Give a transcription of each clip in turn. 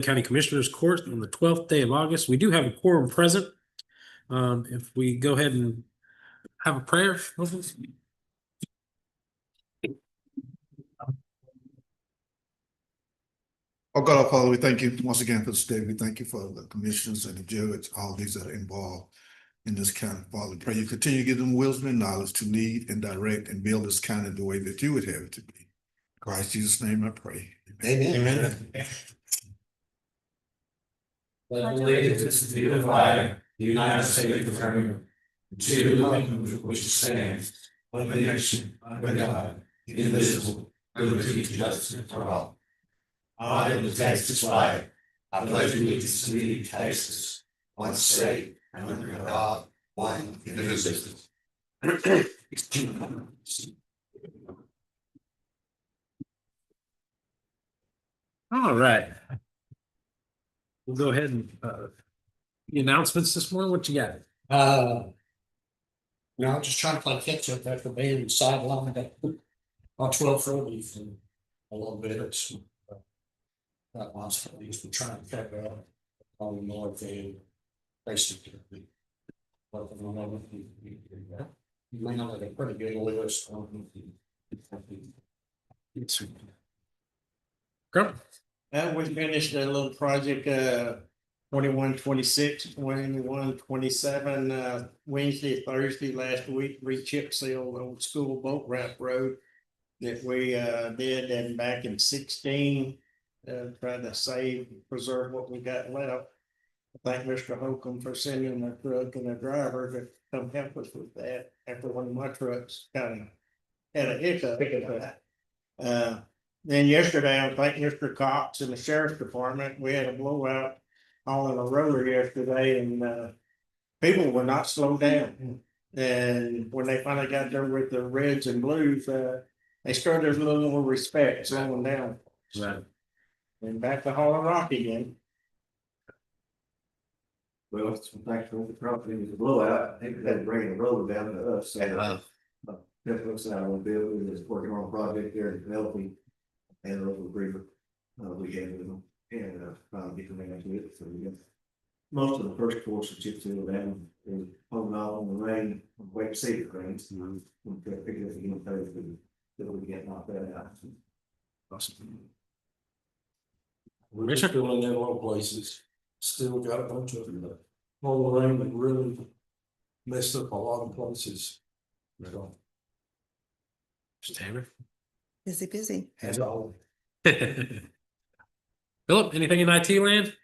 County Commissioners Court on the 12th day of August. We do have a quorum present. If we go ahead and have a prayer. Oh God, our Father, we thank you once again for this day. We thank you for the commissioners and the judge, all these that are involved in this county. Father, pray you continue to give them wisdom and knowledge to lead and direct and build this county the way that you would have it to be. In Christ Jesus' name I pray. Amen. Amen. Pledge allegiance to the flag, the United States of America, to the republic which stands, one nation, under God, indivisible, with liberty and justice for all. I, the Texas flag, I pledge allegiance to thee, Texas, one state, under God, one indivisible. All right. We'll go ahead and the announcements this morning. What you got? No, I'm just trying to play catch up after being sidelined on 12:30 for a little bit. It's not lost for these. We're trying to catch up on the north end, basically. But you may not have a pretty good list on Come. We finished a little project, 21, 26, 21, 27, Wednesday, Thursday last week, re-chip seal the old school boat ramp road that we did and back in 16, trying to save, preserve what we got left. I thank Mr. Holcomb for sending a truck and a driver to come help us with that after one of my trucks kind of had a hiccup. Then yesterday, I thank Mr. Cox and the sheriff's department. We had a blowout all in a roller yesterday and people were not slowed down. And when they finally got there with the reds and blues, they started a little more respect slowing down. Right. And back to Hollow Rock again. Well, thanks for the property was a blowout. I think they had to bring the roller down to us. That looks out on the building is working on a project there in Penelope. And a local agreement we had with them and finally get them into it. So we got most of the first course of chip seal down is holding on the rain, wait to see the rains. We'll pick it up again Thursday till we get knocked that out. Awesome. We're just still in little places, still got a bunch of them. All the rain that really messed up a lot of places. So, Tanner. Busy. as all. Philip, anything in IT land?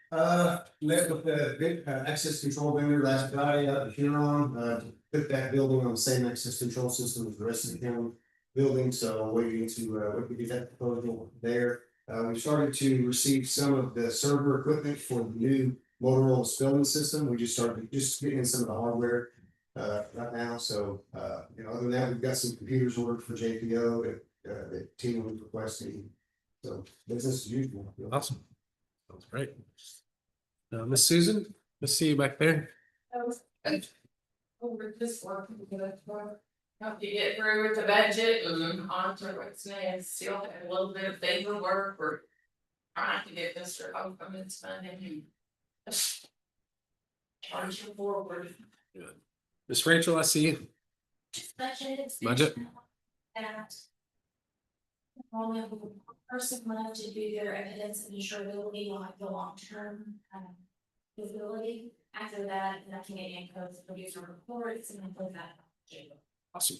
Met with the big access control vendor last Friday up in Huron, to put that building on the same access control system as the rest of the county building, so waiting to we get that proposal there. We started to receive some of the server equipment for the new Motorola spelling system. We just started getting in some of the hardware right now, so other than that, we've got some computers ordered for JPO that Tina was requesting. So business as usual. Awesome. Sounds great. Miss Susan, let's see you back there. We're just working good for help you get through with the budget and on to what's next. Still have a little bit of paperwork. We're trying to get Mr. Holcomb and funding and punching forward. Good. Miss Rachel, I see you. Budget. Only a person wanted to do their evidence and insurability like the long-term visibility. After that, the Canadian codes produce a reports and then put that. Awesome.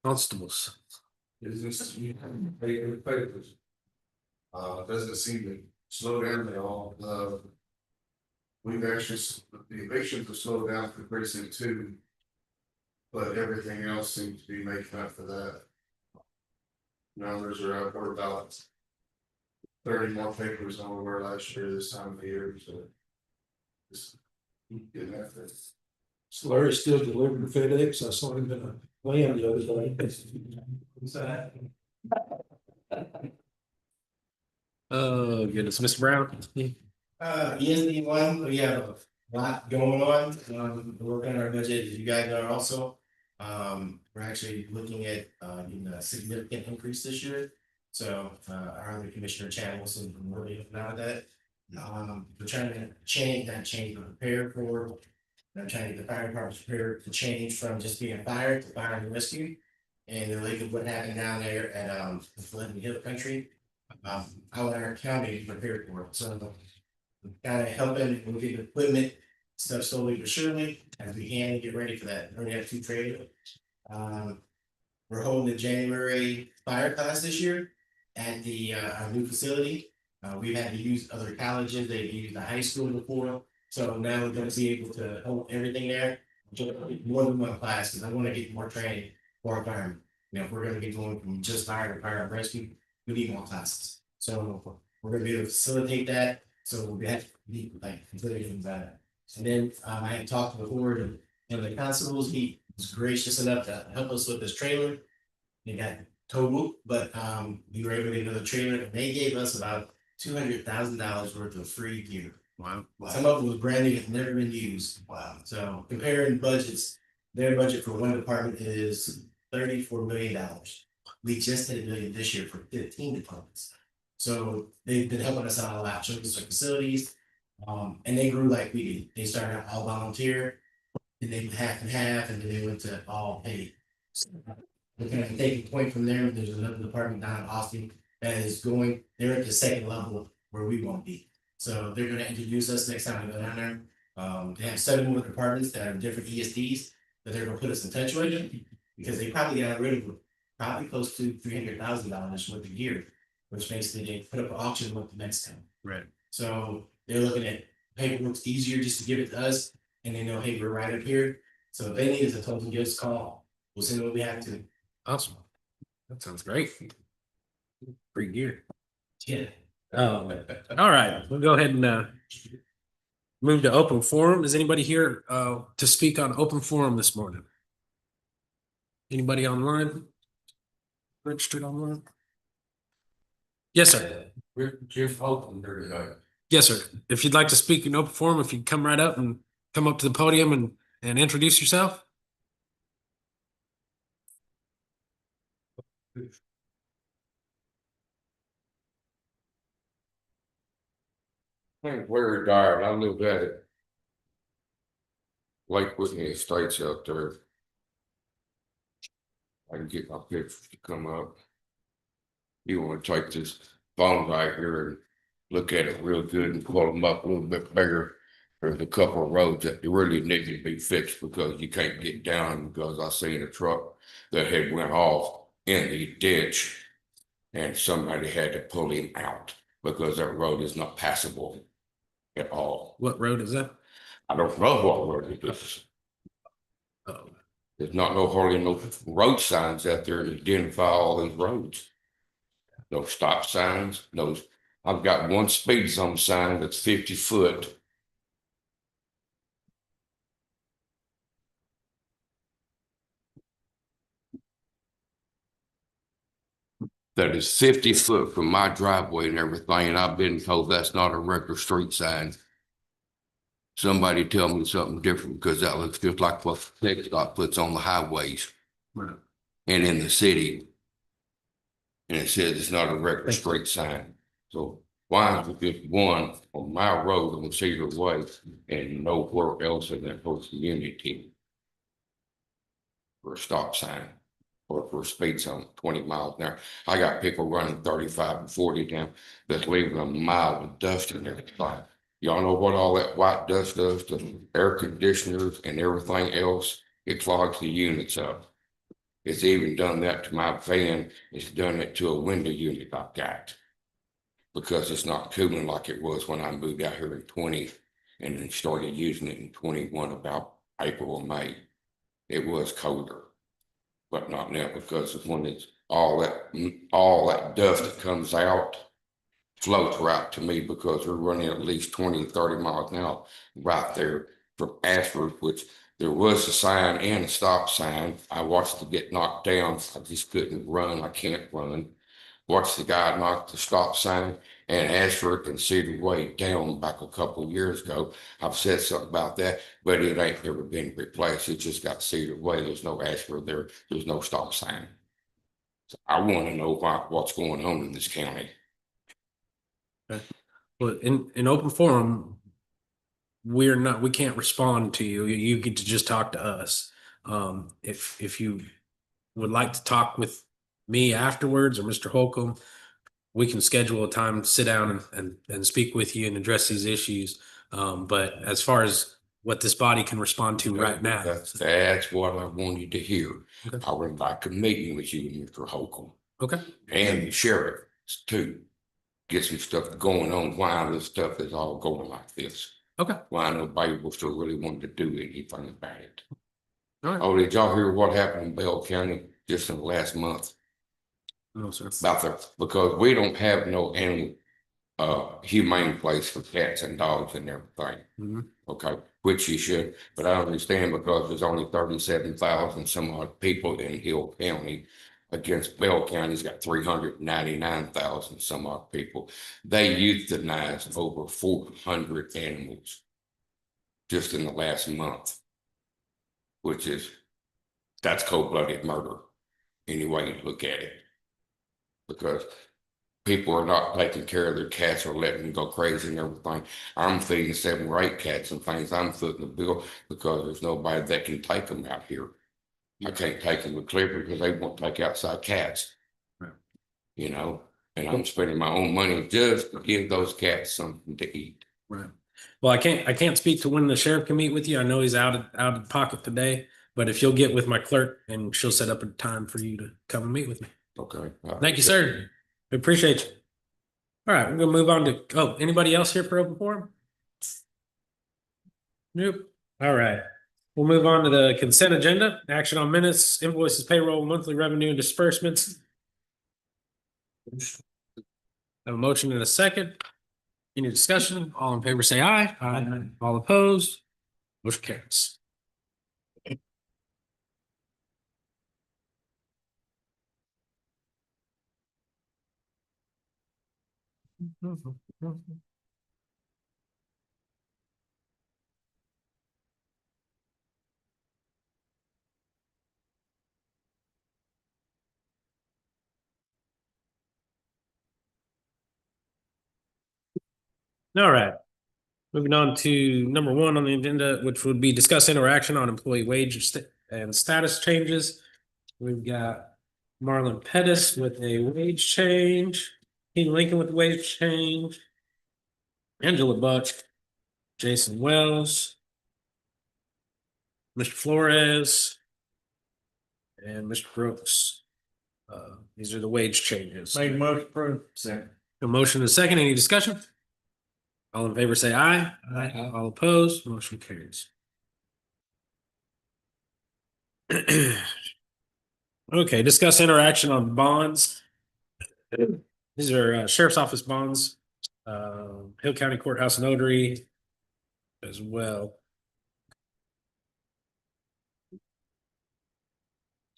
Constables. Is this papers? Doesn't seem to slow down at all. We've actually, the evictions have slowed down for precinct 2. But everything else seems to be making up for that. Numbers are up, we're about 30 more papers than we were last year this time of year, so just keep getting after it. So Larry's still delivering FedEx. I saw him in a van the other day. What's that? Oh goodness, Mr. Brown. ESD one, we have a lot going on, we're working on our budget, as you guys are also. We're actually looking at getting a significant increase this year. So, our other commissioner, Chad Wilson, really helping out with that. We're trying to change, we're prepared for. I'm trying to get the fire department prepared to change from just being fire to fire and rescue. And then look at what happened down there at, the flood in Hill Country. I want our county prepared for it, so. Kind of helping with the equipment, stuff slowly but surely, as we can get ready for that. We already have 2 trailers. We're holding the January fire class this year at the, our new facility. We've had to use other colleges, they've used the high school before, so now we're gonna be able to hold everything there. More than one class, because I want to get more training for our firemen. You know, if we're gonna get going from just fire to fire and rescue, we need more classes. So we're gonna be able to facilitate that, so we have to be like completely about it. And then, I had talked before to, the constables, he was gracious enough to help us with this trailer. It got totaled, but we were able to get another trailer, and they gave us about $200,000 worth of free gear. Wow. Some of it was brand new, had never been used. Wow. So comparing budgets, their budget for one department is $34 million. We just hit $1 million this year for 15 departments. So they've been helping us out a lot, showing us our facilities. And they grew like we did. They started out all volunteer, and they went half and half, and then they went to all paid. So we're kind of taking point from there. There's another department down in Austin that is going, they're at the second level where we won't be. So they're gonna introduce us next time we go down there. They have 7 more departments that are different ESDs that they're gonna put us in touch with, because they probably got rid of probably close to $300,000 worth of gear, which basically they put up an auction with the next time. Right. So they're looking at paperwork's easier just to give it to us, and they know, hey, we're right up here. So if they need us, I told them, give us a call. We'll send what we have to. Awesome. That sounds great. Free gear. Yeah. All right, we'll go ahead and move to open forum. Is anybody here to speak on open forum this morning? Anybody online? Registered online? Yes, sir. We're just hoping there tonight. Yes, sir. If you'd like to speak in open forum, if you come right up and come up to the podium and introduce yourself. I'm very tired. I live at it. Lake Whitney Estates out there. I can get my pictures to come up. You want to take this phone right here and look at it real good and pull them up a little bit bigger. There's a couple of roads that really need to be fixed because you can't get down, because I seen a truck that had went off in the ditch and somebody had to pull him out because that road is not passable at all. What road is that? I don't know what road it is. Oh, There's not hardly no road signs out there to identify all these roads. No stop signs, I've got one speed zone sign that's 50 foot. That is 50 foot from my driveway and everything, and I've been told that's not a regular street sign. Somebody tell me something different, because that looks just like what TxDOT puts on the highways right. and in the city. And it says it's not a regular street sign. So why is it just one on my road on Cedar Way and nowhere else in that whole community for a stop sign or for a speed zone 20 miles an hour? I got people running 35 and 40 down that's leaving a mile of dust in their spot. Y'all know what all that white dust does to air conditioners and everything else? It clogs the units up. It's even done that to my van. It's done it to a window unit I've got, because it's not cooling like it was when I moved out here in 20 and then started using it in 21, about April or May. It was colder, but not now, because when it's all that dust that comes out floats right to me, because we're running at least 20 and 30 miles an hour right there from Ashford, which there was a sign and a stop sign. I watched it get knocked down. I just couldn't run. I can't run. Watched the guy knock the stop sign and Ashford and Cedar Way down back a couple of years ago. I've said something about that, but it ain't ever been replaced. It just got Cedar Way. There's no Ashford there. There's no stop sign. So I want to know what's going on in this county. Well, in open forum, we can't respond to you. You get to just talk to us. If you would like to talk with me afterwards or Mr. Holcomb, we can schedule a time to sit down and speak with you and address these issues. But as far as what this body can respond to right now. That's what I wanted to hear. Okay. I would like a meeting with you and Mr. Holcomb Okay. and the sheriff too. Get some stuff going on, why this stuff is all going like this. Okay. Why nobody was still really wanting to do anything about it. All right. Oh, did y'all hear what happened in Bell County just in the last month? No, sir. About the, because we don't have no animal, humane place for cats and dogs and everything. Mhm. Okay, which you should, but I understand because there's only 37,000 some odd people in Hill County. Against Bell County's got 399,000 some odd people. They euthanized over 400 animals just in the last month, which is, that's cold-blooded murder, any way you look at it. Because people are not taking care of their cats or letting them go crazy and everything. I'm feeding 7 or 8 cats and things. I'm footing the bill because there's nobody that can take them out here. I can't take them to Clipper because they won't take outside cats. Right. You know, and I'm spending my own money just to give those cats something to eat. Right. Well, I can't speak to when the sheriff can meet with you. I know he's out of pocket today, but if you'll get with my clerk and she'll set up a time for you to come and meet with me. Okay. Thank you, sir. We appreciate you. All right, we're gonna move on to, anybody else here for open forum? Nope. All right. We'll move on to the consent agenda, action on minutes, invoices, payroll, monthly revenue and disbursements. Have a motion and a second. Any discussion? All in favor, say aye. Aye. All opposed? Motion carries. All right. Moving on to number 1 on the agenda, which would be discuss interaction on employee wage and status changes. We've got Marlon Pettis with a wage change, Keene Lincoln with a wage change, Angela Butch, Jason Wells, Mr. Flores, and Mr. Brooks. These are the wage changes. Make a motion approved. A motion and a second. Any discussion? All in favor, say aye. Aye. All opposed, motion carries. Okay, discuss interaction on bonds. These are sheriff's office bonds, Hill County Courthouse Notary as well.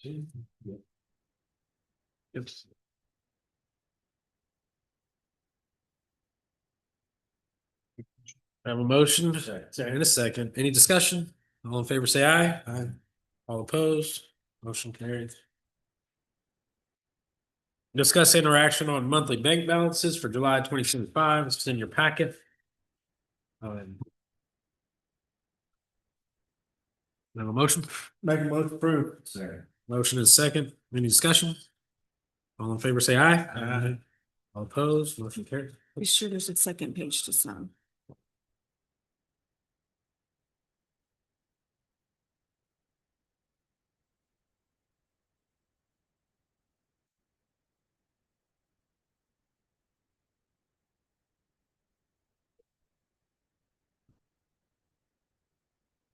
Yep. I have a motion and a second. Any discussion? All in favor, say aye. Aye. All opposed, motion carried. Discuss interaction on monthly bank balances for July 2025. It's in your packet. Have a motion? Make a motion approved. Motion is second. Any discussion? All in favor, say aye. Aye. All opposed, motion carried. Be sure there's a second page to sign.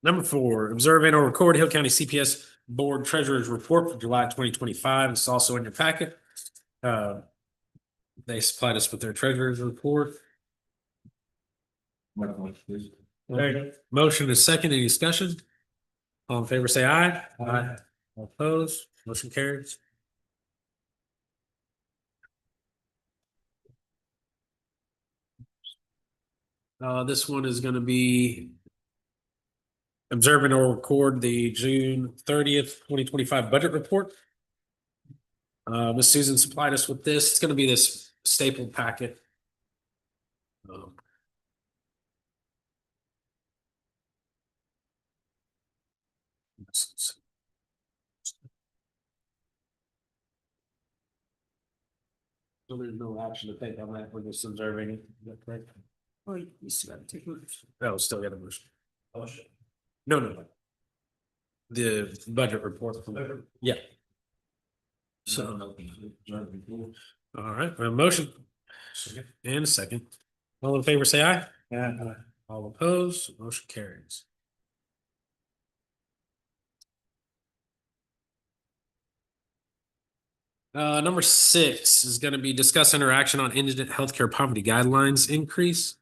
Number 4, observe and or record Hill County CPS Board Treasurer's Report for July 2025. It's also in your packet. They supplied us with their treasurer's report. Motion is second. Any discussion? All in favor, say aye. Aye. All opposed, motion carries. This one is gonna be observe and or record the June 30th, 2025 budget report. Miss Susan supplied us with this. It's gonna be this stapled packet. So there's no action to take on that. We're just observing it. Is that correct? Or you still gotta take motion. No, still got a motion. No, no, no. The budget report. Yeah. So. All right, we have a motion. And a second. All in favor, say aye. Yeah. All opposed, motion carries. Number 6 is gonna be discuss interaction on indigent healthcare poverty guidelines increase.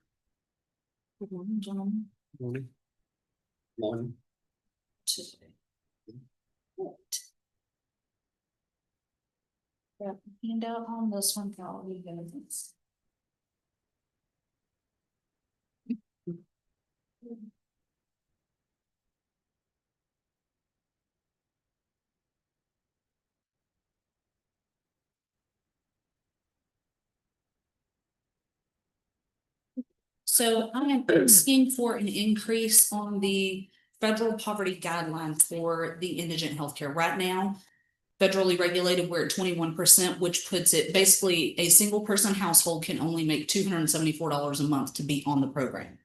Good morning, gentlemen. One. Yeah, handout on this one for all you guys. So I am asking for an increase on the federal poverty guidelines for the indigent healthcare. Right now, federally regulated, we're at 21%, which puts it basically a single person household can only make $274 a month to be on the program.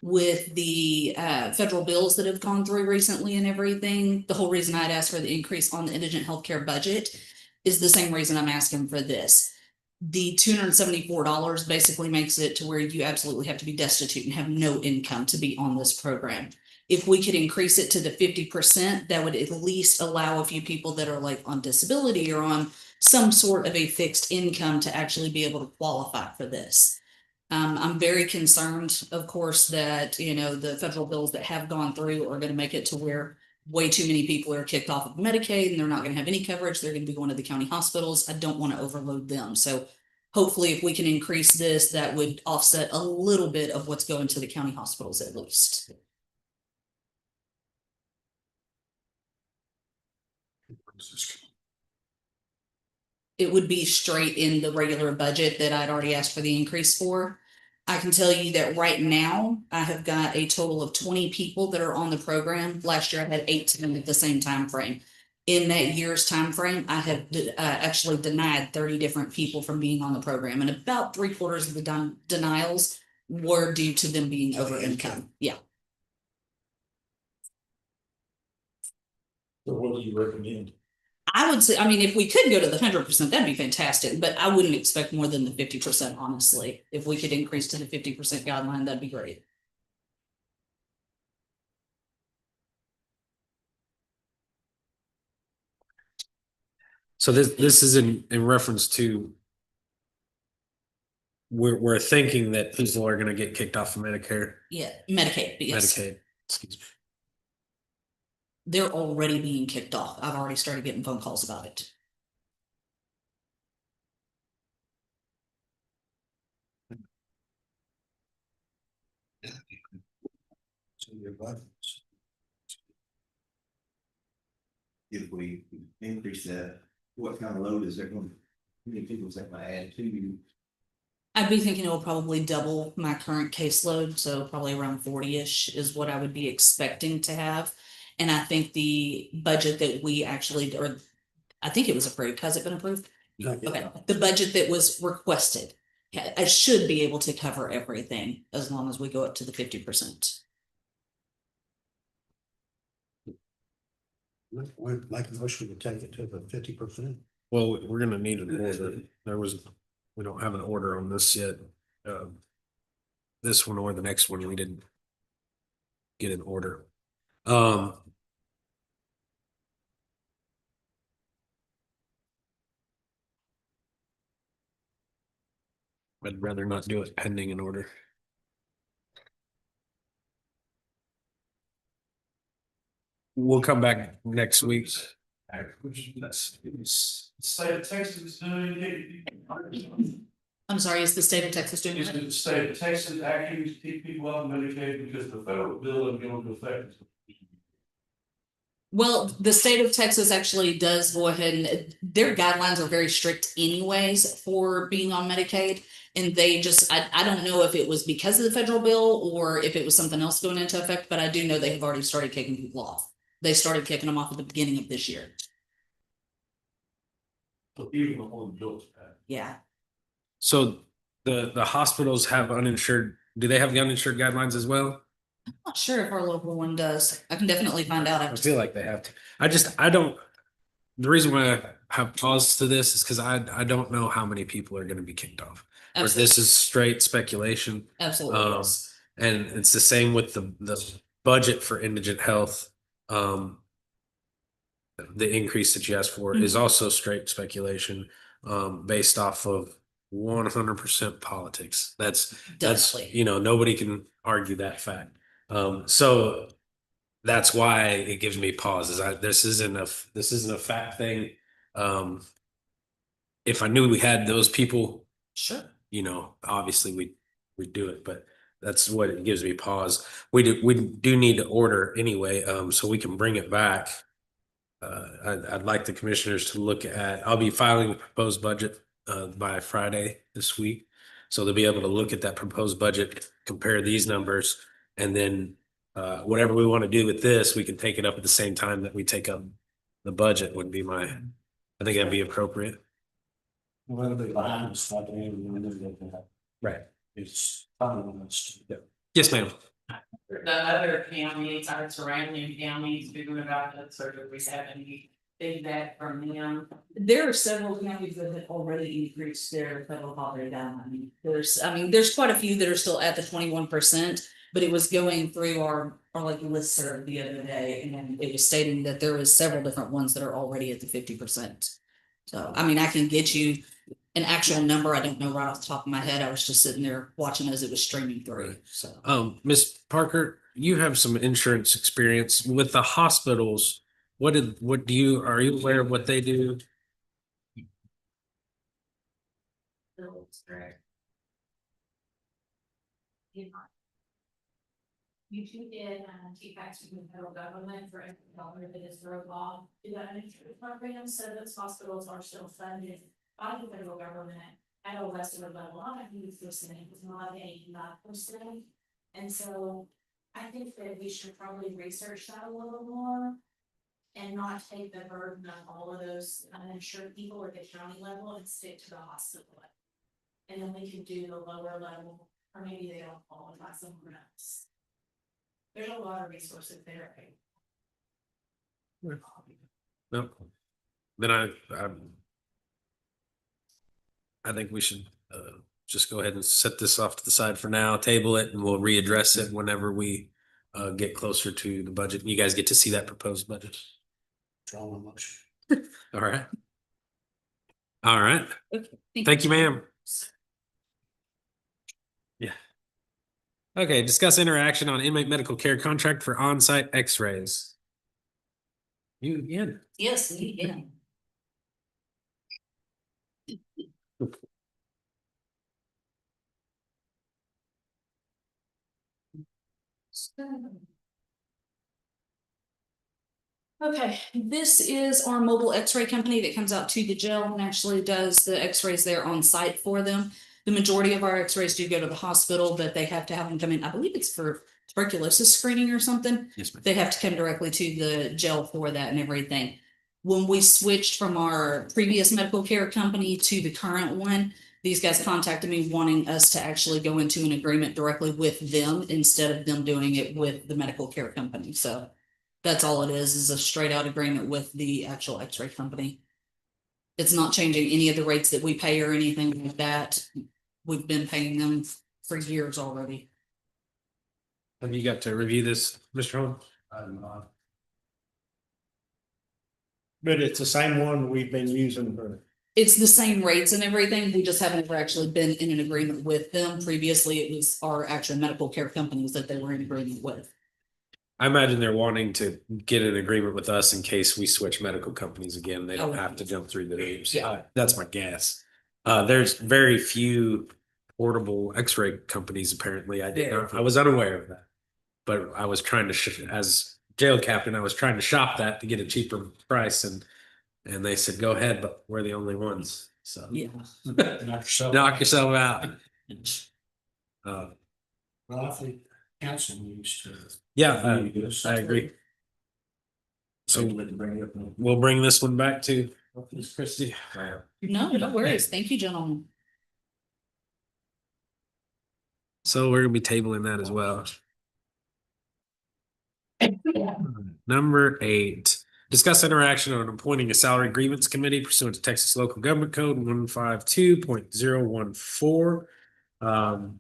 With the federal bills that have gone through recently and everything, the whole reason I'd asked for the increase on the indigent healthcare budget is the same reason I'm asking for this. The $274 basically makes it to where you absolutely have to be destitute and have no income to be on this program. If we could increase it to the 50%, that would at least allow a few people that are like on disability or on some sort of a fixed income to actually be able to qualify for this. I'm very concerned, of course, that, you know, the federal bills that have gone through are going to make it to where way too many people are kicked off of Medicaid and they're not going to have any coverage. They're going to be going to the county hospitals. I don't want to overload them. So hopefully if we can increase this, that would offset a little bit of what's going to the county hospitals at least. It would be straight in the regular budget that I'd already asked for the increase for. I can tell you that right now, I have got a total of 20 people that are on the program. Last year I had 18 at the same time frame. In that year's time frame, I have actually denied 30 different people from being on the program, and about 3/4 of the denials were due to them being over income. Yeah. So what do you recommend? I would say, I mean, if we could go to the 100%, that'd be fantastic, but I wouldn't expect more than the 50%, honestly. If we could increase to the 50% guideline, that'd be great. So this is in reference to. We're thinking that people are gonna get kicked off of Medicare, Yeah, Medicaid, but yes, Medicaid, excuse me. they're already being kicked off. I've already started getting phone calls about it. So your budgets. If we increase that, what kind of load is there going, how many people is that gonna add to you? I'd be thinking it will probably double my current caseload, so probably around 40-ish is what I would be expecting to have. And I think the budget that we actually, or I think it was approved. Has it been approved? Okay, the budget that was requested, I should be able to cover everything as long as we go up to the 50%. We'd like to wish we could take it to the 50%. Well, we're gonna need an order. We don't have an order on this yet. This one or the next one, we didn't get an order. I'd rather not do it pending an order. We'll come back next week. State of Texas is doing it. I'm sorry, is the state of Texas doing Is it? the state of Texas actually keep people off Medicaid because the federal bill is going to affect. Well, the state of Texas actually does go ahead and their guidelines are very strict anyways for being on Medicaid. And they just, I don't know if it was because of the federal bill or if it was something else going into effect, but I do know they have already started kicking people off. They started kicking them off at the beginning of this year. Even before the bill's passed. Yeah. So the hospitals have uninsured, do they have the uninsured guidelines as well? I'm not sure if our local one does. I can definitely find out. I feel like they have to. I don't, the reason why I have paused to this is because I don't know how many people are gonna be kicked off. Or this is straight speculation. Absolutely. Yes. And it's the same with the budget for indigent health. The increase that you asked for is also straight speculation, based off of 100% politics. That's, Definitely. you know, nobody can argue that fact. So that's why it gives me pauses. This isn't a fact thing. If I knew we had those people, Sure. you know, obviously we'd do it, but that's what it gives me pause. We do need to order anyway, so we can bring it back. I'd like the commissioners to look at, I'll be filing the proposed budget by Friday this week. So they'll be able to look at that proposed budget, compare these numbers, and then whatever we want to do with this, we can take it up at the same time that we take up the budget would be I think that'd be appropriate. Well, it'll be behind us, like, and Right. it's finalized. Yes, ma'am. The other counties, our surrounding counties, doing about this, or do we have any feedback from them? There are several counties that have already increased their federal poverty guideline. There's quite a few that are still at the 21%, but it was going through our like listserv the other day, and it was stating that there was several different ones that are already at the 50%. So, I mean, I can get you an actual number. I don't know right off the top of my head. I was just sitting there watching as it was streaming through. So, Ms. Parker, you have some insurance experience with the hospitals. Are you aware of what they do? You two did, kickbacks from the federal government for every dollar that is drove off to that insurance program, so those hospitals are still funded by the federal government at a lesser level, not a huge percentage, it's not a 9%. And so I think that we should probably research that a little more and not take the burden of all of those uninsured people at the county level and stick to the hospital level. And then we can do the lower level, or maybe they don't qualify somewhere else. There's a lot of resources there. No. Then I think we should just go ahead and set this off to the side for now, table it, and we'll readdress it whenever we get closer to the budget. You guys get to see that proposed budget. Draw a motion. All right. All right. okay. Thank you, ma'am. Yeah. Okay, discuss interaction on inmate medical care contract for on-site x-rays. You again. Yes, yeah. Okay, this is our mobile x-ray company that comes out to the jail and actually does the x-rays there on site for them. The majority of our x-rays do go to the hospital, but they have to have them come in. I believe it's for tuberculosis screening or something. Yes, ma'am. They have to come directly to the jail for that and everything. When we switched from our previous medical care company to the current one, these guys contacted me wanting us to actually go into an agreement directly with them instead of them doing it with the medical care company. So that's all it is a straight out agreement with the actual x-ray company. It's not changing any of the rates that we pay or anything like that. We've been paying them for years already. Have you got to review this, Mr. Holmes? I'm not. But it's the same one we've been using for. It's the same rates and everything. We just haven't ever actually been in an agreement with them. Previously, it was our actual medical care companies that they were in agreement with. I imagine they're wanting to get an agreement with us in case we switch medical companies again. They don't Oh. have to jump through the hoops. Yeah. That's my guess. There's very few portable x-ray companies apparently. I was unaware of that. But I was trying to as jail captain. I was trying to shop that to get a cheaper price and they said, go ahead, but we're the only ones. So Yeah. knock yourself out. Well, I think council needs to. Yeah, I agree. So we'll bring this one back to Christie. No, no worries. Thank you, gentlemen. So we're gonna be tabling that as well. Number 8, discuss interaction on appointing a salary grievance committee pursuant to Texas Local Government Code 152.014.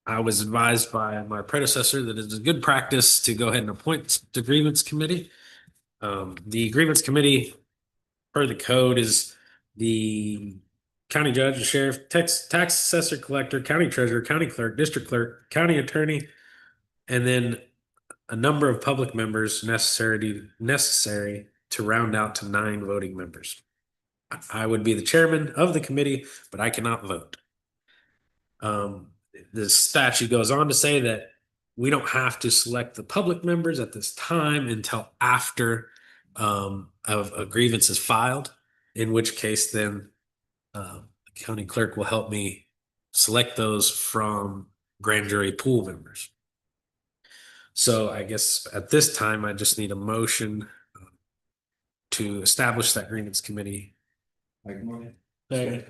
I was advised by my predecessor that it is a good practice to go ahead and appoint the grievance committee. The grievance committee, per the code, is the county judge, the sheriff, tax assessor, collector, county treasurer, county clerk, district clerk, county attorney, and then a number of public members necessary to round out to 9 voting members. I would be the chairman of the committee, but I cannot vote. The statute goes on to say that we don't have to select the public members at this time until after of a grievance is filed, in which case then the county clerk will help me select those from grand jury pool members. So I guess at this time, I just need a motion to establish that grievance committee. Motion and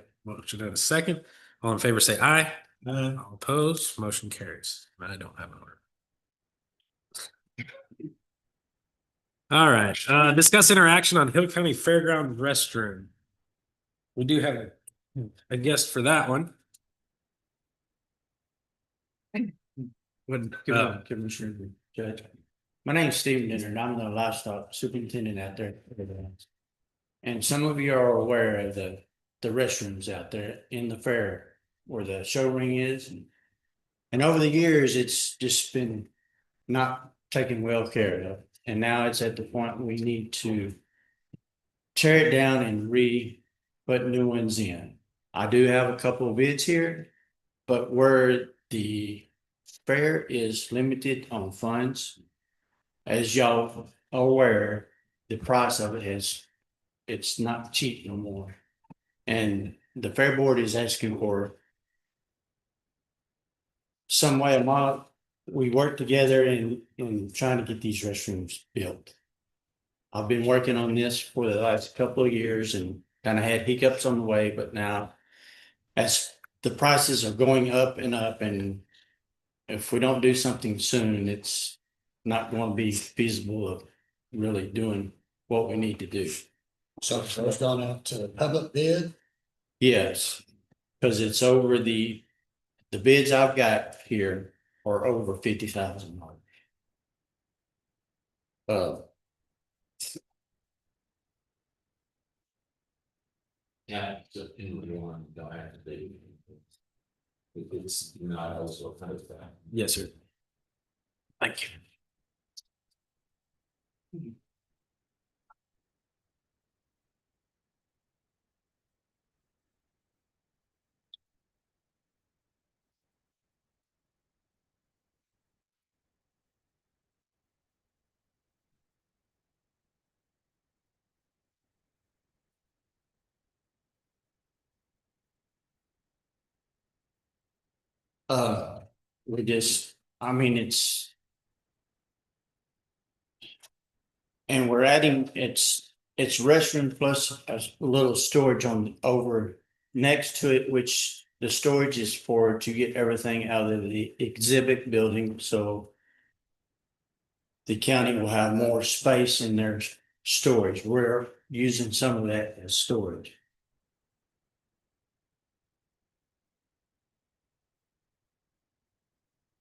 a second. All in favor, say aye. All opposed, motion carries. I don't have an order. All right, discuss interaction on Hill County Fairground restroom. We do have a guest for that one. Commissioner Judge. My name's Stephen Dinner and I'm the livestock superintendent out there. And some of you are aware of the restrooms out there in the fair where the show ring is. And over the years, it's just been not taken well care of. And now it's at the point we need to tear it down and put new ones in. I do have a couple of bids here, but where the fair is limited on funds, as y'all are aware, the price of it it's not cheap no more. And the fair board is asking for some way we work together in trying to get these restrooms built. I've been working on this for the last couple of years and kind of had hiccups on the way, but now as the prices are going up, and if we don't do something soon, it's not going to be feasible of really doing what we need to do. So it's gone out to public bid. Yes, because it's over the bids I've got here are over $50,000. Yeah, so anyone don't have to be. It's not also kind of that. Yes, sir. Thank you. And we're adding, it's restroom plus a little storage on over next to it, which the storage is to get everything out of the exhibit building, so the county will have more space in their storage. We're using some of that as storage.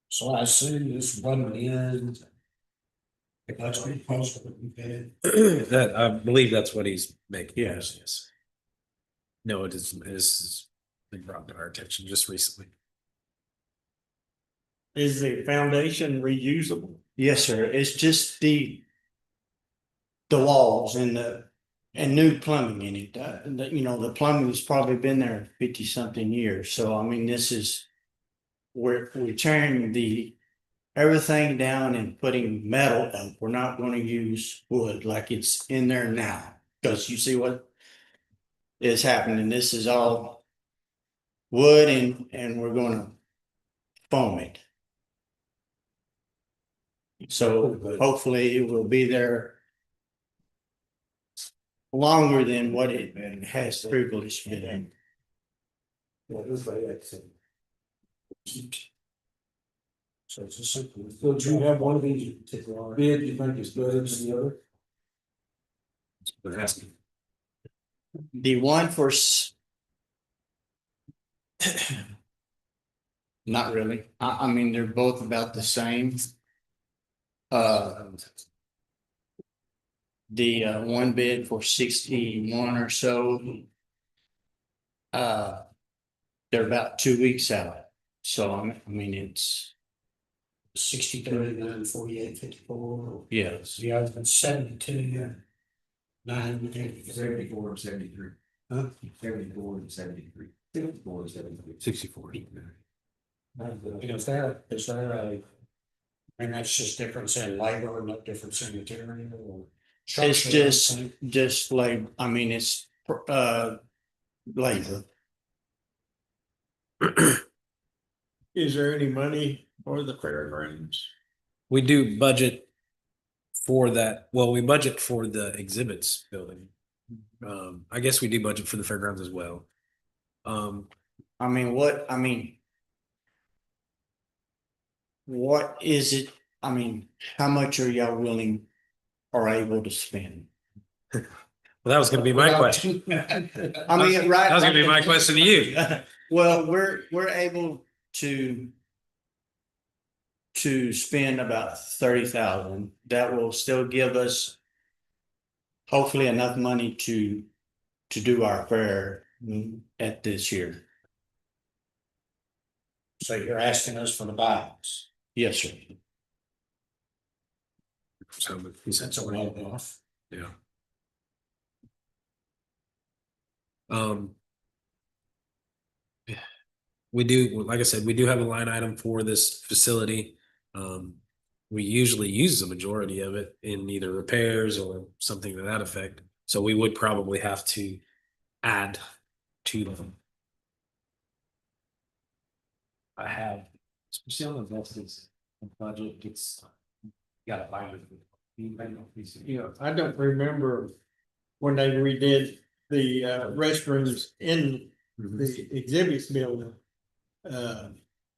So I assume this one in. If that's what you post, we bid. That I believe that's what he's making. Yes. Yes. No, it is been brought to our attention just recently. Is the foundation reusable? Yes, sir. It's just the walls and new plumbing in it. The plumbing's probably been there 50-something years. So I mean, we're tearing the everything down and putting metal up. We're not gonna use wood like it's in there now, because you see what is happening. This is all wood and we're gonna foam it. So hopefully it will be there longer than what it has previously been. So it's a simple. So do you have one of these particular bid you think is better than the other? They're asking. The one for not really. I mean, they're both about the same. The one bid for 61 or so. They're about 2 weeks out. So I mean, it's 60, 39, 48, 54. yes. Yeah, it's been 72, yeah. 9, 74 and 73. Huh? 74 and 73. 74 and 73. 64. Is there a, and that's just difference in labor and not difference in material or? It's structure? just like, I mean, it's labor. Is there any money for the fairgrounds? We do budget for that. Well, we budget for the exhibits building. I guess we do budget for the fairgrounds as well. I mean, what is it? I mean, how much are y'all willing or able to spend? Well, that was gonna be my question. I mean, right. That was gonna be my question to you. Well, we're able to spend about 30,000. That will still give us hopefully enough money to do our fair at this year. So you're asking us for the balance. Yes, sir. So, That's a roll off. yeah. We do, like I said, we do have a line item for this facility. We usually use the majority of it in either repairs or something to that effect. So we would probably have to add to them. I have, especially on the investments budget, it's gotta buy it. You know, I don't remember when they redid the restrooms in the exhibits building.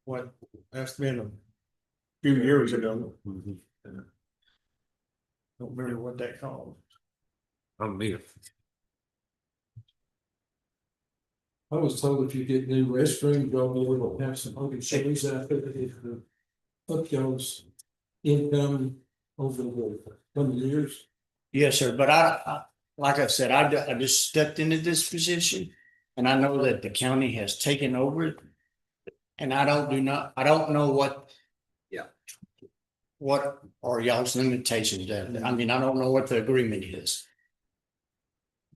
What, that's been a few years ago. Don't remember what that called. I don't need it. I was told if you get new restrooms, y'all will have some open space out there to up y'all's income over the coming years. Yes, sir, but I like I said, I just stepped into this position. And I know that the county has taken over it. And I don't know what. Yeah. What are y'all's limitations there? I mean, I don't know what the agreement is.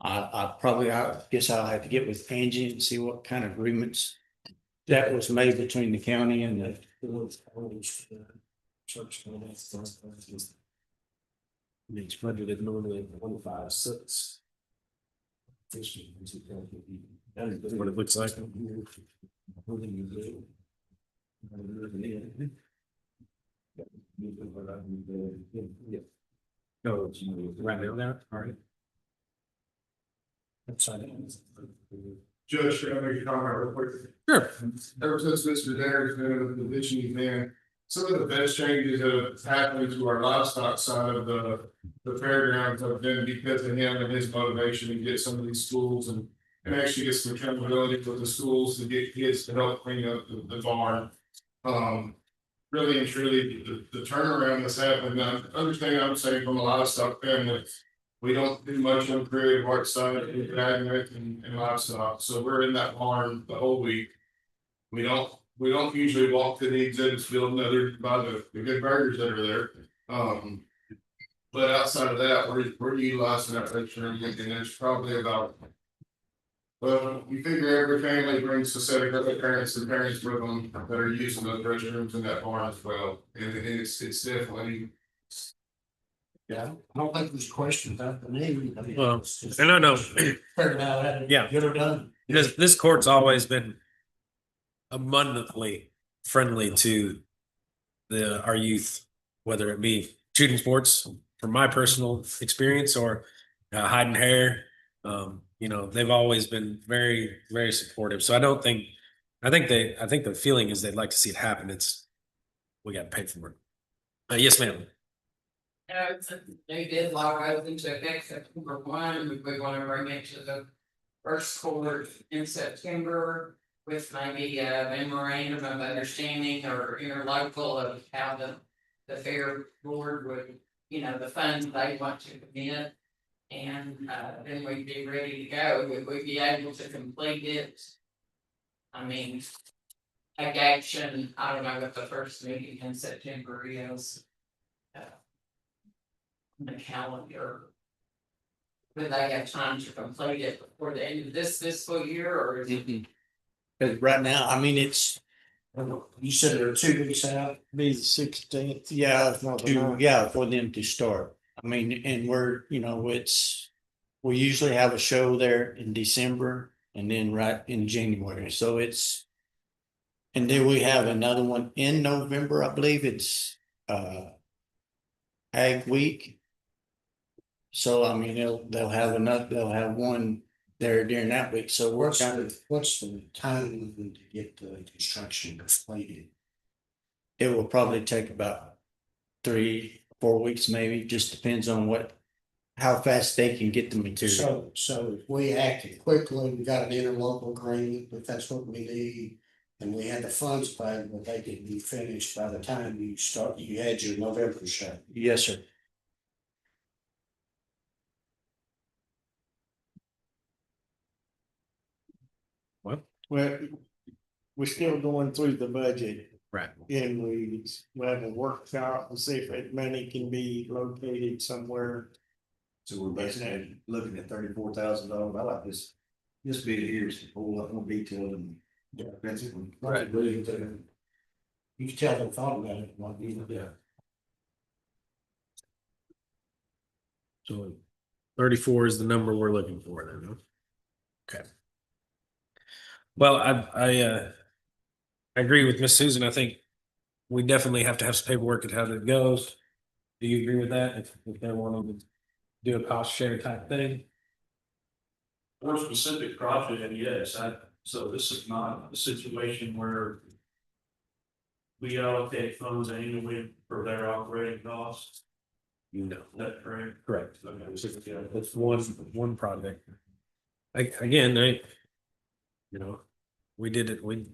I guess I'll have to get with Angie and see what kind of agreements that was made between the county and the. It's budgeted normally 156. That's what it looks like. Oh, right now there, all right. Judge, should I make a comment real quick? Sure. Ever since Mr. Darren's been in the position he's in, some of the best changes that have happened to our livestock side of the fairgrounds have been because of him and his motivation to get some of these schools and actually get some accountability with the schools to get kids to help clean up the barn. Really and truly, the turnaround that's happened, I understand I'm saying from a livestock family, we don't do much on the creative arts side of agriculture and livestock, so we're in that barn the whole week. We don't usually walk to the exhibits field other than by the good burgers that are there. But outside of that, we're utilizing that restroom, and there's probably about Well, we figure every family brings a set of parents and parents with them that are using those restrooms in that barn as well, and it's definitely. Yeah, I don't think there's a question about the need. I mean, Well, it's just- and I know, Figure it out, how to Yeah. get her done. this court's always been abundantly friendly to our youth, whether it be shooting sports, from my personal experience, or hiding hair. They've always been very, very supportive. So I think the feeling is they'd like to see it happen. We got to pay for it. Yes, ma'am. It's a new deadline goes into effect September 1, we want to bring it to the first quarter in September. With maybe a memorandum of understanding or interlocal of how the fair board would, the funds they want to commit. And then we'd be ready to go, we'd be able to complete it. I mean, take action, I don't know what the first meeting in September is. The calendar. Would they have time to complete it before the end of this fiscal year, or is it? Cause right now, I mean, it's You said they're 2 weeks out. be the 16th, yeah, for them to start. I mean, and we're, we usually have a show there in December and then right in January, so it's. And then we have another one in November, I believe it's Ag Week. So I mean, they'll have one there during that week, so we're What's the time to get the construction completed? it will probably take about 3-4 weeks, maybe, just depends on how fast they can get the material. So if we acted quickly, we got an interlocal agreement, if that's what we need. And we had the funds available, they could be finished by the time you had your November show. Yes, sir. What? Well, we're still going through the budget. Right. And we haven't worked out and see if that money can be located somewhere. So we're basically looking at $34,000. I like this bid here is a whole lot more detailed and expensive. Right. You can tell them thought about it, what you do. So 34 is the number we're looking for then, huh? Okay. Well, I agree with Miss Susan. I think we definitely have to have some paperwork at how it goes. Do you agree with that? If they want to do a cost share type thing? For specific project, yes, so this is not a situation where. We allocate funds annually for their operating costs, No. is that correct? Correct. Okay. It's one project. We did it, we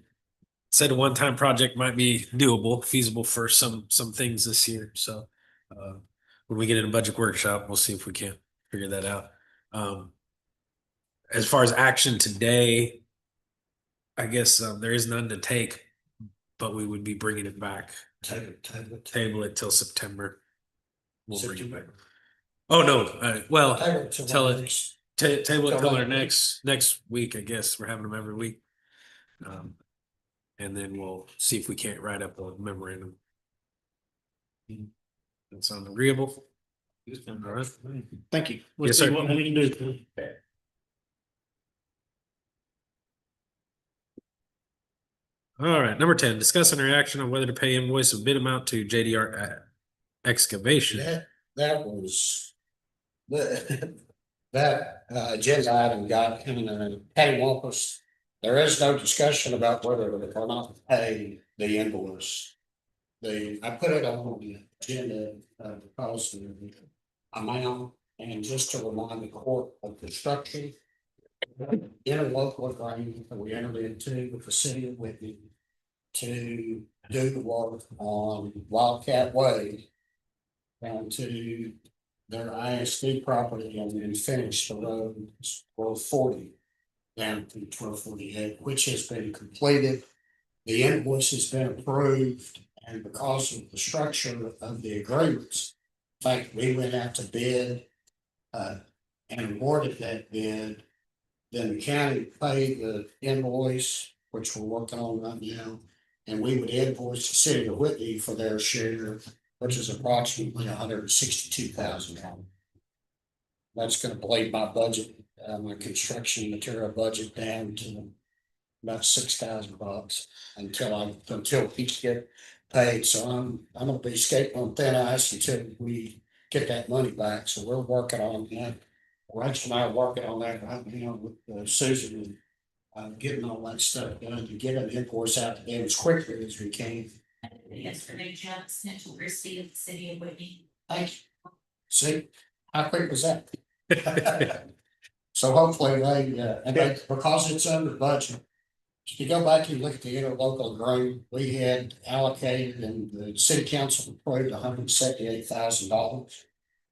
said a one-time project might be doable, feasible for some things this year, so. When we get in a budget workshop, we'll see if we can't figure that out. As far as action today, I guess there is none to take, but we would be bringing it back. Table it till September. We'll bring it back. Oh, no, well, tell it, table it till our next week, I guess. We're having them every week. And then we'll see if we can't write up a memorandum. That sound agreeable? All right. Thank you. Yes, We'll see sir. what we can do. All right, number 10, discuss an action on whether to pay invoice of bid amount to JDR Excavation. That was. That agenda item got in cattywampus. There is no discussion about whether or not to pay the invoice. I put it on the agenda because of the amount, and just to remind the court of construction. Interlocal agreement that we entered into with the city of Whitney to do the work on Wildcat Way down to their ISD property and then finish the road 1240 down to 1248, which has been completed. The invoice has been approved, and because of the structure of the agreements, in fact, we went out to bid and awarded that bid then the county paid the invoice, which we're working on right now. And we would invoice the city of Whitney for their share, which is approximately $162,000. That's gonna bleed my budget, my construction material budget down to about $6,000 until we get paid. So I'm gonna be skating on thin ice until we get that money back. So we're working on that. Rachel and I are working on that right now with Susan and getting all that stuff done to get an invoice out to them as quickly as we can. Yesterday, Jeff sent to receive the city of Whitney. Thank you. See, how quick was that? So hopefully because it's under budget. If you go back and look at the interlocal agreement, we had allocated and the city council approved $178,000.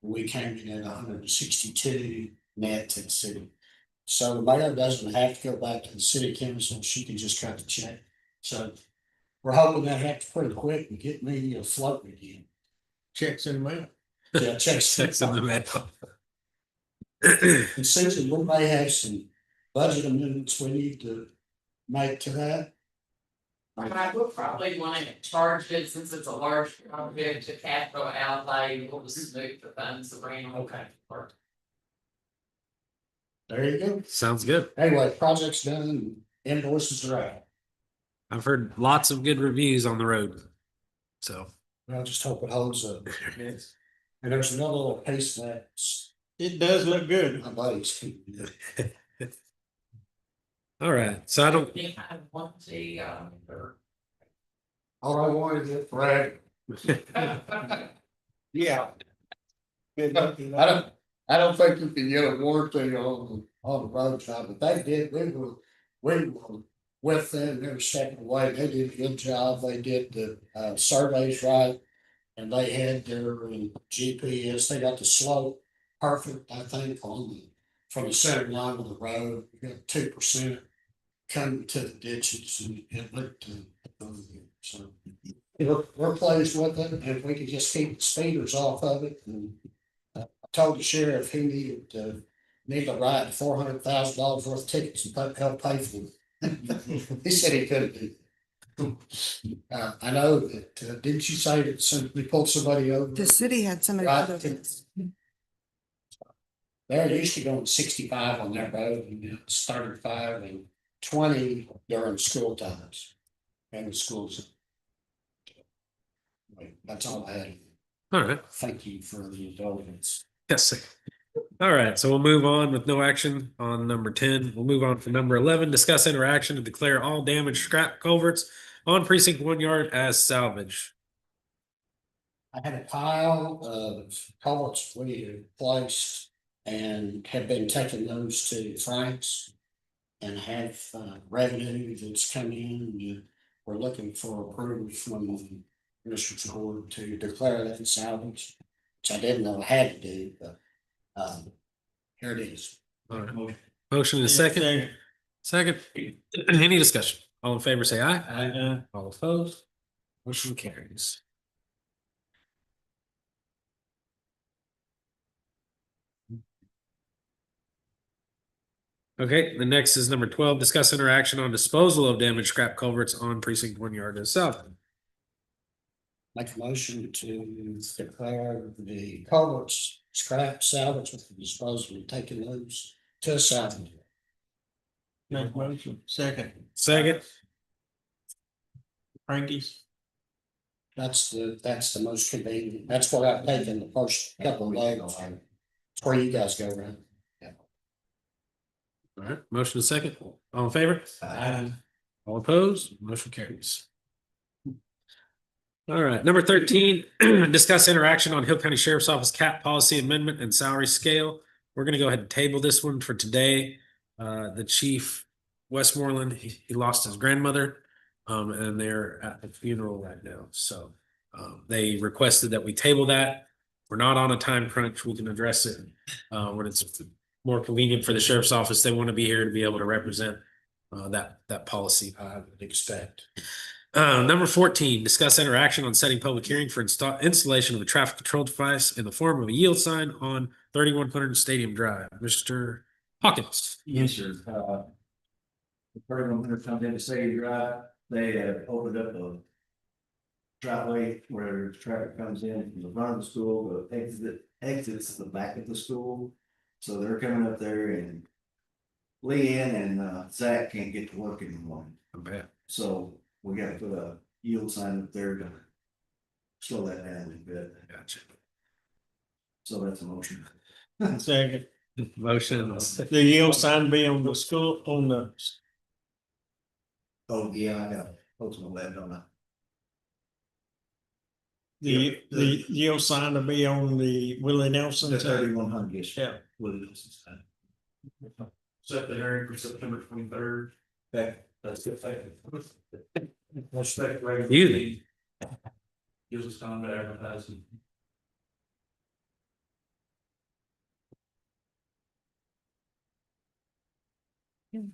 We came in at 162 net to the city. So the mayor doesn't have to go back to the city council, she can just cut the check. So we're hoping that happens pretty quick and get me afloat again. Checks in the mail. Yeah, checks in the mail. And Susan, we may have some budget amendments we need to make to that. I would probably want to charge it since it's a large project to capital outlay, we'll just move the funds around. Okay. There you go. Sounds good. Anyway, project's done, invoices are out. I've heard lots of good reviews on the road. So I just hope it holds up. And there's another little piece that's It does look good. my buddy's. all right. So I don't Think I want to, or- All I wanted is Brad. Yeah. I don't think you can get a warranty on the road side, but they did, we were with them, they were stepping away, they did a good job, they did the surveys right. And they had their GPS, they got the slope perfect, I think, from the center line of the road, we got 2% coming to the ditches and it looked, so. We're pleased with it, and if we could just keep the speeders off of it, and I told the sheriff he needed to write $400,000 worth of tickets and help pay for it. He said he couldn't do it. I know that, didn't you say that we pulled somebody over? The city had somebody. Right. put over- They're used to going 65 on that road, and it's 35 and 20 during school times. And the schools. That's all I had. all right. Thank you for the indulgence. Yes. All right, so we'll move on with no action on number 10. We'll move on to number 11, discuss interaction to declare all damaged scrap culverts on precinct 1 yard as salvage. I had a pile of culverts we had placed and have been taking those to Frank's. And have revenue that's come in. We're looking for approval from the Commissioner's Court to declare that salvage, which I didn't know I had to do, but here it is. All right. Motion is second. Second. Any discussion? All in favor, say aye. Aye. All opposed? Motion carries. Okay, the next is number 12, discuss interaction on disposal of damaged scrap culverts on precinct 1 yard as salvage. Make a motion to declare the culverts scrap salvage with the disposal and taking those to salvage. Make a motion. Second. Second. Frankie's. That's the most convenient. That's what I've taken the first couple of days. It's where you guys go around. All right, motion is second. All in favor? Aye. All opposed? Motion carries. All right, number 13, discuss interaction on Hill County Sheriff's Office cap policy amendment and salary scale. We're gonna go ahead and table this one for today. The chief, Westmoreland, he lost his grandmother, and they're at the funeral right now. So they requested that we table that. We're not on a time crunch. We can address it when it's more convenient for the sheriff's office. They want to be here to be able to represent that policy, I would expect. Number 14, discuss interaction on setting public hearing for installation of a traffic control device in the form of a yield sign on 3100 Stadium Drive. Mr. Hawkins. Yes, sir. The program when it comes into Sadie Drive, they have opened up a driveway where traffic comes in from the front of the school, but exits the back of the school. So they're coming up there and Leanne and Zach can't get to work anymore. Bad. So we gotta put a yield sign up there to slow that down a little bit. Gotcha. So that's a motion. Second, Motion. the yield sign be on the school, on the, Oh, yeah, I got post on that, don't I? the yield sign to be on the Willie Nelson. The 3100, yes. Yeah. Willie Nelson sign. Set the hearing for September 23rd. Okay. That's good. Respect. You. Gives us time to advertise.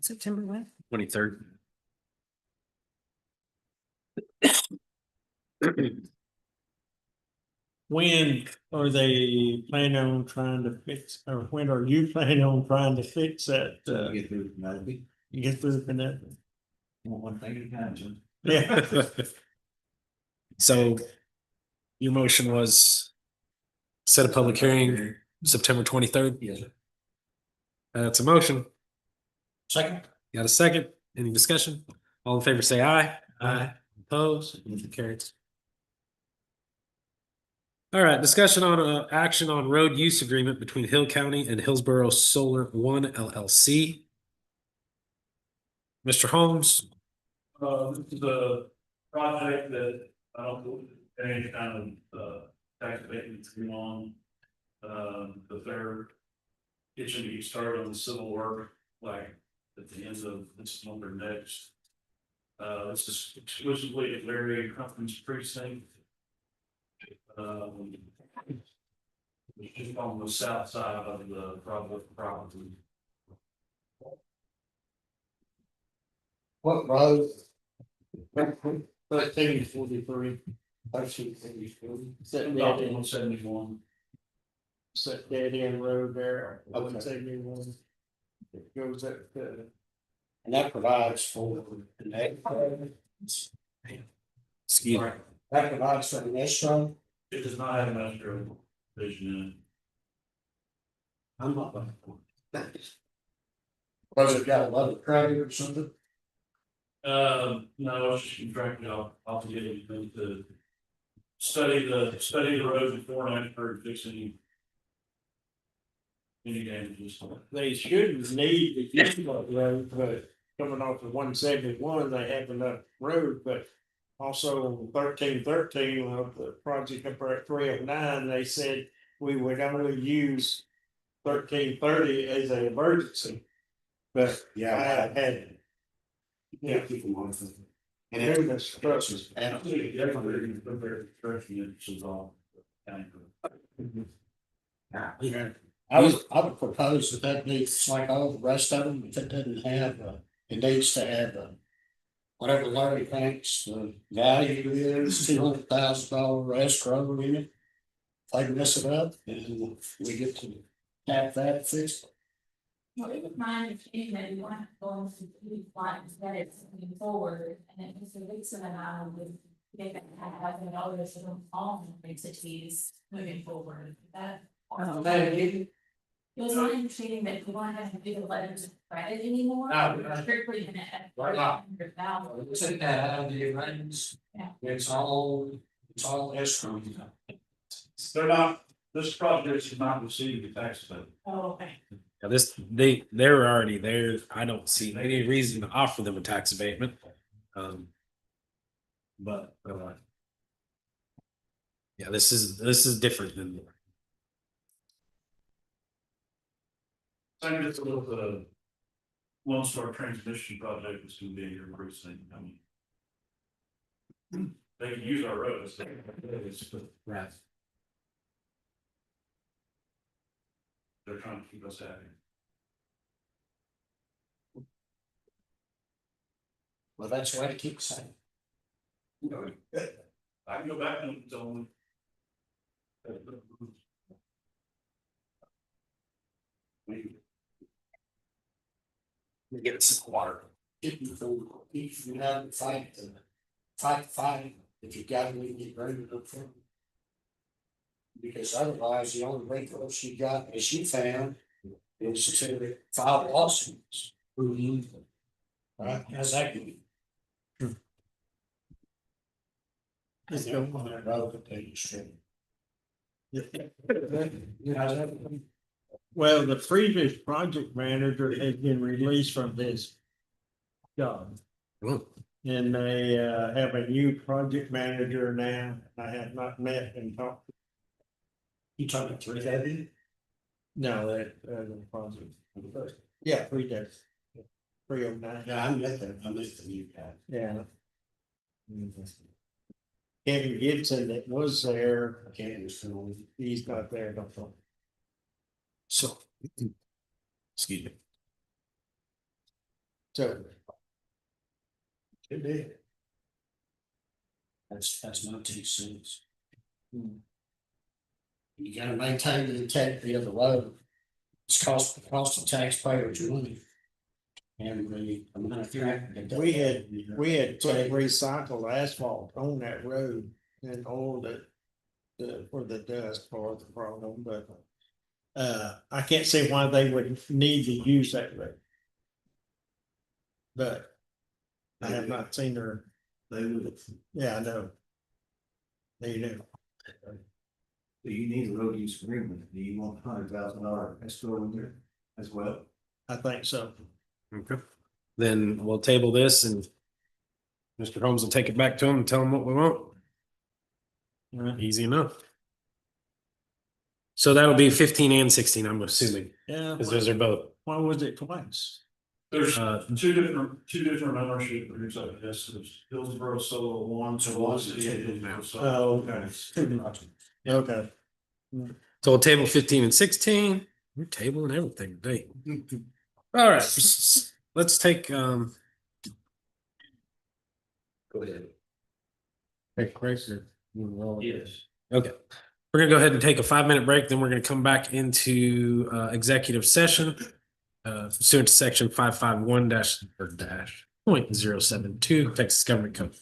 September what? 23rd. When are they planning on trying to fix, or when are you planning on trying to fix that, Get through from that, we get through from that? want one thing at a time, Jim. Yeah. So your motion was set a public hearing September 23rd. Yes, sir. That's a motion. Second. Got a second? Any discussion? All in favor, say aye. Aye. Opposed? Motion carries. All right, discussion on action on road use agreement between Hill County and Hillsborough Solar One LLC. Mr. Holmes. This is a project that I don't know any kind of tax abatements going on. The fair itching to get started on the civil work, like at the end of this month or next. This is exclusively at Larry Company's precinct. It's just on the south side of the property. What road? 1343. Is that About dead end, 171. is that dead end road there? Okay. 171. It goes up, And that provides for the next. Excuse me. That provides for the next road. It does not have an industrial vision in I'm not looking for it. Was it got a lot of credit or something? it. No, it's just contracted out, I'll get it to study the road before and after fixing any damages. they shouldn't need the Gilbert road, but coming off of 171, they have enough road, but. Also, 1313 of the project up there at 309, they said we would only use 1330 as an emergency. But Yeah. I had. Yeah. And it, Numerous structures. and I would propose that needs, like all the rest of them, if it doesn't have, it needs to have, whatever Larry thinks the value is, $200,000 escrow in it. If they mess it up, and we get to have that fixed. Well, it was my understanding that you want to go into the lines that it's moving forward, and then Mr. Dixon and I would get that $5,000 from all entities moving forward. That. It was my understanding that we won't have to do the letters of credit anymore. No. We're strictly gonna have. Right now. $100,000. Take that out of the reins. Yeah. It's all escrow. They're not, this project is not receiving the tax abatement. Oh, okay. Yeah, they're already there. I don't see any reason to offer them a tax abatement. But yeah, this is different than. Same as with the Lone Star transmission project is gonna be in your precinct, I mean. They can use our roads. Right. They're trying to keep us happy. Well, that's the way to keep it safe. I can go back and tell them. Let me get a sip of water. If you have to fight, if you got to get ready to look for. Because otherwise, the only recourse she got, as she found, is to file lawsuits. Right, how's that going? Just go on that road that they just said. How's that going? Well, the previous project manager has been released from his job. Oh, And they have a new project manager now. I have not met and talked. You talking to that? No, that project. Yeah, 3 days. 309. Yeah, I met them, I met the new guy. Yeah. Kevin Gibson that was there, I can't understand. he's not there, don't know. so. Excuse me. So Good day. That's my 2 cents. You gotta maintain the integrity of the road. It's cost the taxpayers money. And the amount of traffic. that we they- had put recycled asphalt on that road and all the for the dust part of the problem, but I can't see why they would need to use that road. But I have not seen her. They would, Yeah, I know. They do. do you need a road use agreement? Do you want $100,000 escrow in there as well? I think so. Okay. Then we'll table this and Mr. Holmes will take it back to him and tell him what we want. Easy enough. So that'll be 15 and 16, I'm assuming, Yeah. because those are both. Why was it twice? There's Uh, two different ownership groups, I guess, there's Hillsborough Solar One, so one's the Hillsborough Solar. Oh, okay. Okay. So we'll table 15 and 16. We're tabling everything today. All right, let's take Go ahead. Yes. Okay, we're gonna go ahead and take a 5-minute break, then we're gonna come back into executive session. Pursuant to section 551 .072 Texas Government Code.